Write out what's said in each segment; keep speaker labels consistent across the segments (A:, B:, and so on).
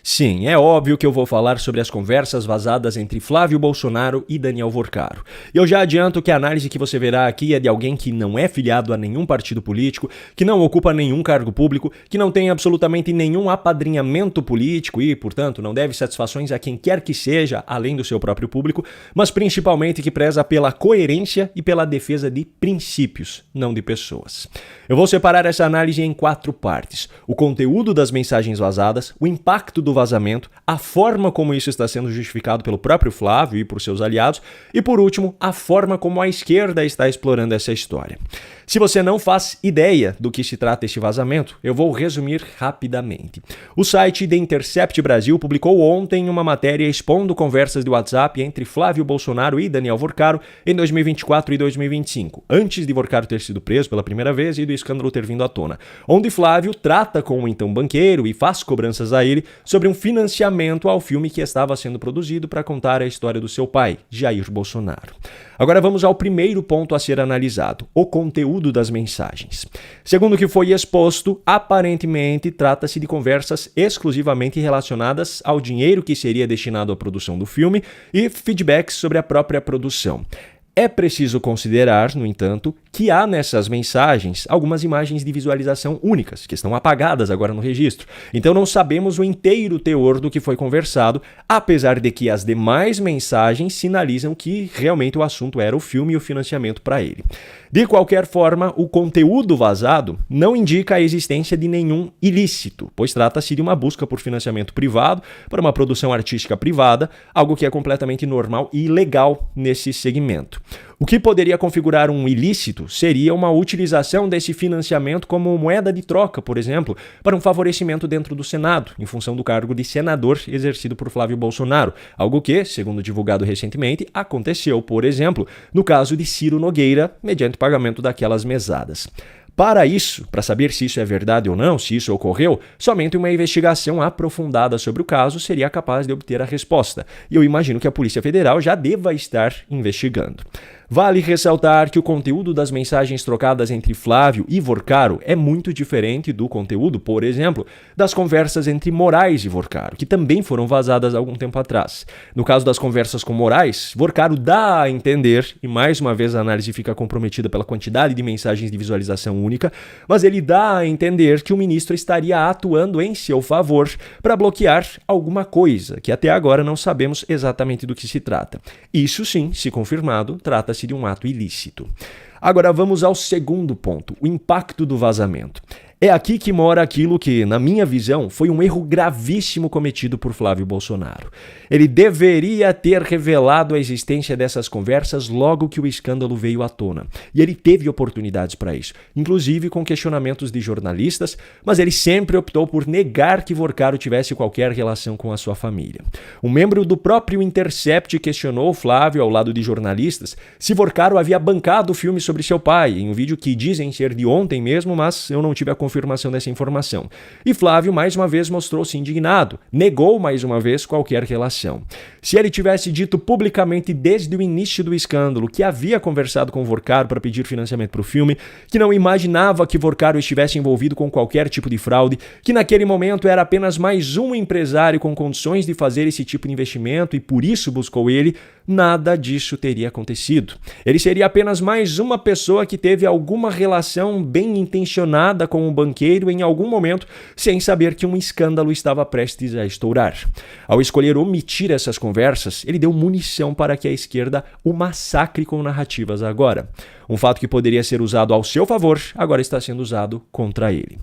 A: Sim, é óbvio que eu vou falar sobre as conversas vazadas entre Flávio Bolsonaro e Daniel Vorcaro. E eu já adianto que a análise que você verá aqui é de alguém que não é filiado a nenhum partido político, que não ocupa nenhum cargo público, que não tem absolutamente nenhum apadrinhamento político e, portanto, não deve satisfações a quem quer que seja, além do seu próprio público, mas principalmente que preza pela coerência e pela defesa de princípios, não de pessoas. Eu vou separar essa análise em 4 partes: o conteúdo das mensagens vazadas, o impacto do vazamento, a forma como isso está sendo justificado pelo próprio Flávio e por seus aliados, e por último, a forma como a esquerda está explorando essa história. Se você não faz ideia do que se trata este vazamento, eu vou resumir rapidamente. O site The Intercept Brasil publicou ontem uma matéria expondo conversas de WhatsApp entre Flávio Bolsonaro e Daniel Vorcaro em 2024 e 2025, antes de Vorcaro ter sido preso pela primeira vez e do escândalo ter vindo à tona, onde Flávio trata com o então banqueiro e faz cobranças a ele sobre um financiamento ao filme que estava sendo produzido para contar a história do seu pai, Jair Bolsonaro. Agora vamos ao primeiro ponto a ser analisado: o conteúdo das mensagens. Segundo o que foi exposto, aparentemente trata-se de conversas exclusivamente relacionadas ao dinheiro que seria destinado à produção do filme e feedbacks sobre a própria produção. É preciso considerar, no entanto, que há nessas mensagens algumas imagens de visualização únicas, que estão apagadas agora no registro. Então não sabemos o inteiro teor do que foi conversado, apesar de que as demais mensagens sinalizam que realmente o assunto era o filme e o financiamento para ele. De qualquer forma, o conteúdo vazado não indica a existência de nenhum ilícito, pois trata-se de uma busca por financiamento privado para uma produção artística privada, algo que é completamente normal e legal nesse segmento. O que poderia configurar um ilícito seria uma utilização desse financiamento como moeda de troca, por exemplo, para um favorecimento dentro do Senado, em função do cargo de senador exercido por Flávio Bolsonaro, algo que, segundo divulgado recentemente, aconteceu, por exemplo, no caso de Ciro Nogueira, mediante pagamento daquelas mesadas. Para isso, para saber se isso é verdade ou não, se isso ocorreu, somente uma investigação aprofundada sobre o caso seria capaz de obter a resposta. E eu imagino que a Polícia Federal já deva estar investigando. Vale ressaltar que o conteúdo das mensagens trocadas entre Flávio e Vorcaro é muito diferente do conteúdo, por exemplo, das conversas entre Moraes e Vorcaro, que também foram vazadas há algum tempo atrás. No caso das conversas com Moraes, Vorcaro dá a entender, e mais uma vez a análise fica comprometida pela quantidade de mensagens de visualização única, mas ele dá a entender que o ministro estaria atuando em seu favor para bloquear alguma coisa, que até agora não sabemos exatamente do que se trata. Isso sim, se confirmado, trata-se de um ato ilícito. Agora vamos ao segundo ponto, o impacto do vazamento. É aqui que mora aquilo que, na minha visão, foi um erro gravíssimo cometido por Flávio Bolsonaro. Ele deveria ter revelado a existência dessas conversas logo que o escândalo veio à tona. E ele teve oportunidades para isso, inclusive com questionamentos de jornalistas, mas ele sempre optou por negar que Vorcaro tivesse qualquer relação com a sua família. Um membro do próprio Intercept questionou Flávio ao lado de jornalistas se Vorcaro havia bancado o filme sobre seu pai, em um vídeo que dizem ser de ontem mesmo, mas eu não tive a confirmação dessa informação. E Flávio mais uma vez mostrou-se indignado, negou mais uma vez qualquer relação. Se ele tivesse dito publicamente desde o início do escândalo que havia conversado com Vorcaro para pedir financiamento para o filme, que não imaginava que Vorcaro estivesse envolvido com qualquer tipo de fraude, que naquele momento era apenas mais um empresário com condições de fazer esse tipo de investimento e por isso buscou ele, nada disso teria acontecido. Ele seria apenas mais uma pessoa que teve alguma relação bem intencionada com o banqueiro em algum momento, sem saber que um escândalo estava prestes a estourar. Ao escolher omitir essas conversas, ele deu munição para que a esquerda o massacre com narrativas agora. Um fato que poderia ser usado ao seu favor, agora está sendo usado contra ele.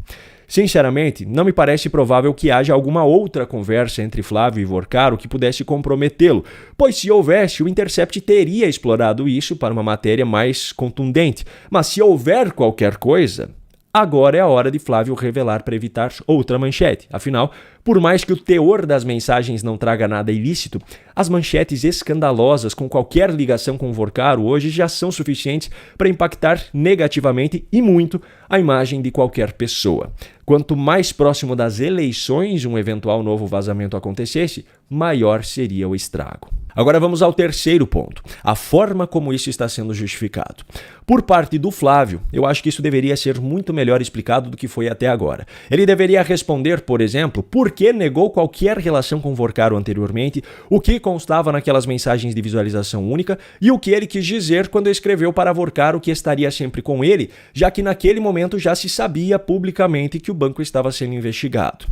A: Sinceramente, não me parece provável que haja alguma outra conversa entre Flávio e Vorcaro que pudesse comprometê-lo, pois se houvesse, o Intercept teria explorado isso para uma matéria mais contundente. Mas se houver qualquer coisa, agora é a hora de Flávio revelar para evitar outra manchete. Afinal, por mais que o teor das mensagens não traga nada ilícito, as manchetes escandalosas com qualquer ligação com Vorcaro hoje já são suficientes para impactar negativamente e muito a imagem de qualquer pessoa. Quanto mais próximo das eleições um eventual novo vazamento acontecesse, maior seria o estrago. Agora vamos ao terceiro ponto, a forma como isso está sendo justificado. Por parte do Flávio, eu acho que isso deveria ser muito melhor explicado do que foi até agora. Ele deveria responder, por exemplo, por que negou qualquer relação com Vorcaro anteriormente, o que constava naquelas mensagens de visualização única e o que ele quis dizer quando escreveu para Vorcaro que estaria sempre com ele, já que naquele momento já se sabia publicamente que o banco estava sendo investigado.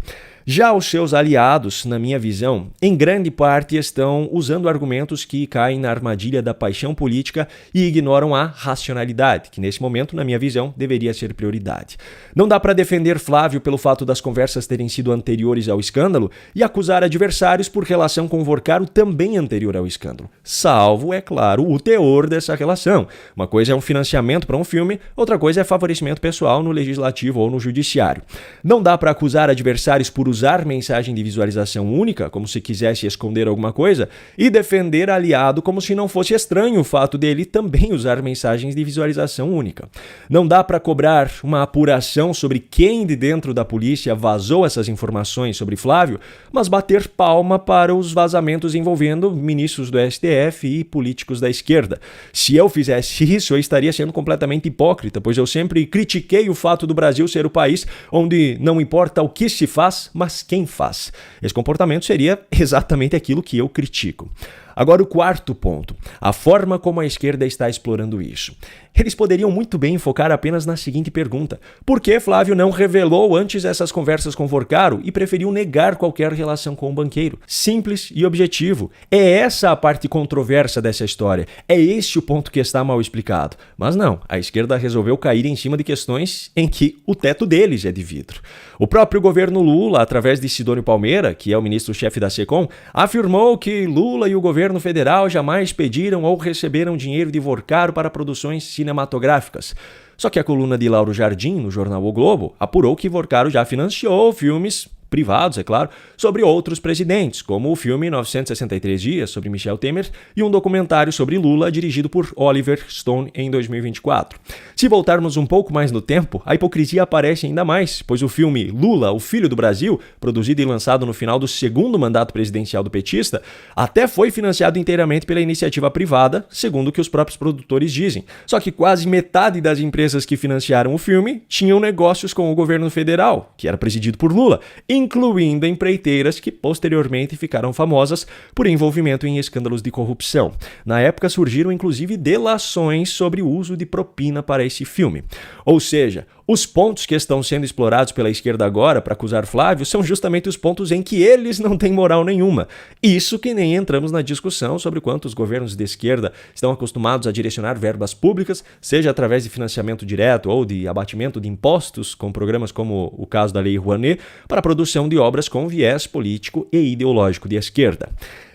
A: Já os seus aliados, na minha visão, em grande parte estão usando argumentos que caem na armadilha da paixão política e ignoram a racionalidade, que nesse momento, na minha visão, deveria ser prioridade. Não dá para defender Flávio pelo fato das conversas terem sido anteriores ao escândalo e acusar adversários por relação com Vorcaro também anterior ao escândalo. Salvo, é claro, o teor dessa relação. Uma coisa é um financiamento para um filme, outra coisa é favorecimento pessoal no legislativo ou no judiciário. Não dá para acusar adversários por usar mensagem de visualização única, como se quisesse esconder alguma coisa, e defender aliado como se não fosse estranho o fato dele também usar mensagens de visualização única. Não dá para cobrar uma apuração sobre quem de dentro da polícia vazou essas informações sobre Flávio, mas bater palma para os vazamentos envolvendo ministros do STF e políticos da esquerda. Se eu fizesse isso, eu estaria sendo completamente hipócrita, pois eu sempre critiquei o fato do Brasil ser o país onde não importa o que se faz, mas quem faz. Esse comportamento seria exatamente aquilo que eu critico. Agora o quarto ponto, a forma como a esquerda está explorando isso. Eles poderiam muito bem focar apenas na seguinte pergunta: por que Flávio não revelou antes essas conversas com Vorcaro e preferiu negar qualquer relação com o banqueiro? Simples e objetivo. É essa a parte controversa dessa história. É esse o ponto que está mal explicado. Mas não, a esquerda resolveu cair em cima de questões em que o teto deles é de vidro. O próprio governo Lula, através de Sidônio Palmeira, que é o ministro-chefe da SECOM, afirmou que Lula e o governo federal jamais pediram ou receberam dinheiro de Vorcaro para produções cinematográficas. Só que a coluna de Lauro Jardim, no jornal O Globo, apurou que Vorcaro já financiou filmes privados, é claro, sobre outros presidentes, como o filme 963 Dias, sobre Michel Temer, e um documentário sobre Lula, dirigido por Oliver Stone em 2024. Se voltarmos um pouco mais no tempo, a hipocrisia aparece ainda mais, pois o filme Lula, o Filho do Brasil, produzido e lançado no final do segundo mandato presidencial do petista, até foi financiado inteiramente pela iniciativa privada, segundo o que os próprios produtores dizem. Só que quase metade das empresas que financiaram o filme tinham negócios com o governo federal, que era presidido por Lula, incluindo empreiteiras que posteriormente ficaram famosas por envolvimento em escândalos de corrupção. Na época surgiram inclusive delações sobre o uso de propina para esse filme. Ou seja, os pontos que estão sendo explorados pela esquerda agora para acusar Flávio são justamente os pontos em que eles não têm moral nenhuma. Isso que nem entramos na discussão sobre quantos governos de esquerda estão acostumados a direcionar verbas públicas, seja através de financiamento direto ou de abatimento de impostos, com programas como o caso da Lei Rouanet, para a produção de obras com viés político e ideológico de esquerda.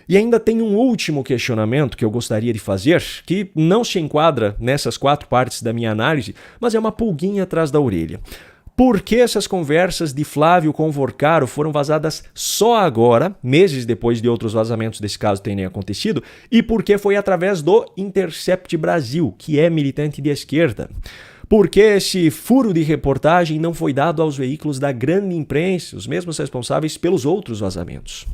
A: E ainda tem um último questionamento que eu gostaria de fazer, que não se enquadra nessas 4 partes da minha análise, mas é uma pulguinha atrás da orelha. Por que essas conversas de Flávio com Vorcaro foram vazadas só agora, meses depois de outros vazamentos desse caso terem acontecido, e por que foi através do Intercept Brasil, que é militante de esquerda? Por que esse furo de reportagem não foi dado aos veículos da grande imprensa, os mesmos responsáveis pelos outros vazamentos?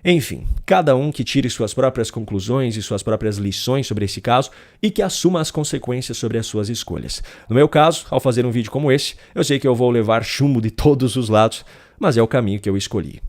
A: Enfim, cada um que tire suas próprias conclusões e suas próprias lições sobre esse caso e que assuma as consequências sobre as suas escolhas. No meu caso, ao fazer um vídeo como esse, eu sei que eu vou levar chumbo de todos os lados, mas é o caminho que eu escolhi.